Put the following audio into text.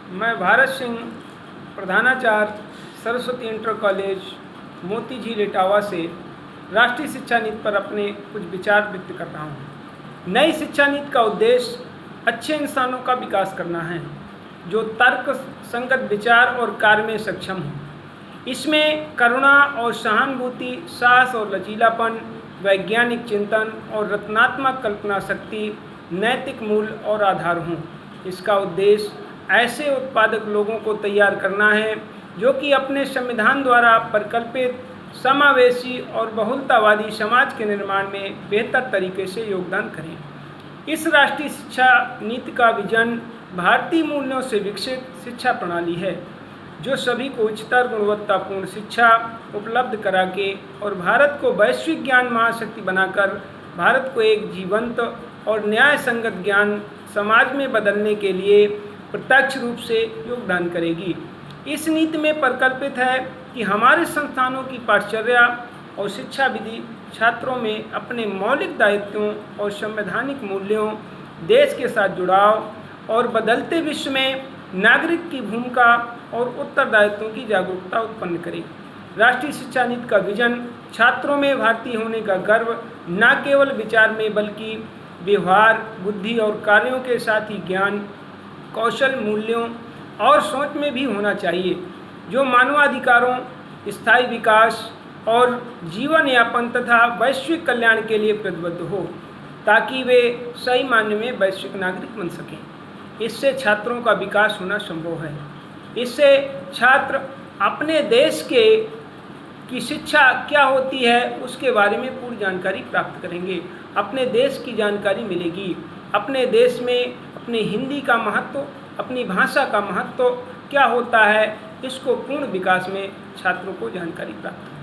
मैं भारत सिंह, प्रधानाचार्य Saraswati inter college मोती झील इटावा से राष्ट्रीय शिक्षा नीति पर अपने कुछ विचार व्यक्त कर रहा हूँ। नई शिक्षा नीति का उद्देश्य अच्छे इंसानों का विकास करना है जो तर्क संगत विचार और कार्य में सक्षम हो। इसमें करुणा और सहानुभूति, साहस और लचीलापन, वैज्ञानिक चिंतन और रचनात्मक कल्पना शक्ति, नैतिक मूल्य और आधार हों। इसका उद्देश्य ऐसे उत्पादक लोगों को तैयार करना है जो कि अपने संविधान द्वारा परिकल्पित समावेशी और बहुलतावादी समाज के निर्माण में बेहतर तरीके से योगदान करें। इस राष्ट्रीय शिक्षा नीति का विजन भारतीय मूल्यों से विकसित शिक्षा प्रणाली है जो सभी को उच्चतर गुणवत्तापूर्ण शिक्षा उपलब्ध करा के और भारत को वैश्विक ज्ञान महाशक्ति बनाकर भारत को एक जीवंत और न्याय संगत ज्ञान समाज में बदलने के लिए प्रत्यक्ष रूप से योगदान करेगी। इस नीति में परिकल्पित है कि हमारे संस्थानों की पाठचर्या और शिक्षा विधि छात्रों में अपने मौलिक दायित्वों और संवैधानिक मूल्यों, देश के साथ जुड़ाव और बदलते विश्व में नागरिक की भूमिका और उत्तरदायित्वों की जागरूकता उत्पन्न करे। राष्ट्रीय शिक्षा नीति का विजन छात्रों में भारतीय होने का गर्व न केवल विचार में बल्कि व्यवहार, बुद्धि और कार्यों के साथ ही ज्ञान, कौशल, मूल्यों और सोच में भी होना चाहिए जो मानवाधिकारों, स्थायी विकास और जीवन यापन तथा वैश्विक कल्याण के लिए प्रतिबद्ध हो ताकि वे सही मायने में वैश्विक नागरिक बन सकें। इससे छात्रों का विकास होना संभव है। इससे छात्र अपने देश की शिक्षा क्या होती है उसके बारे में पूरी जानकारी प्राप्त करेंगे। अपने देश की जानकारी मिलेगी। अपने देश में अपनी हिंदी का महत्व, अपनी भाषा का महत्व क्या होता है, इसको पूर्ण विकास में छात्रों को जानकारी प्राप्त होगी।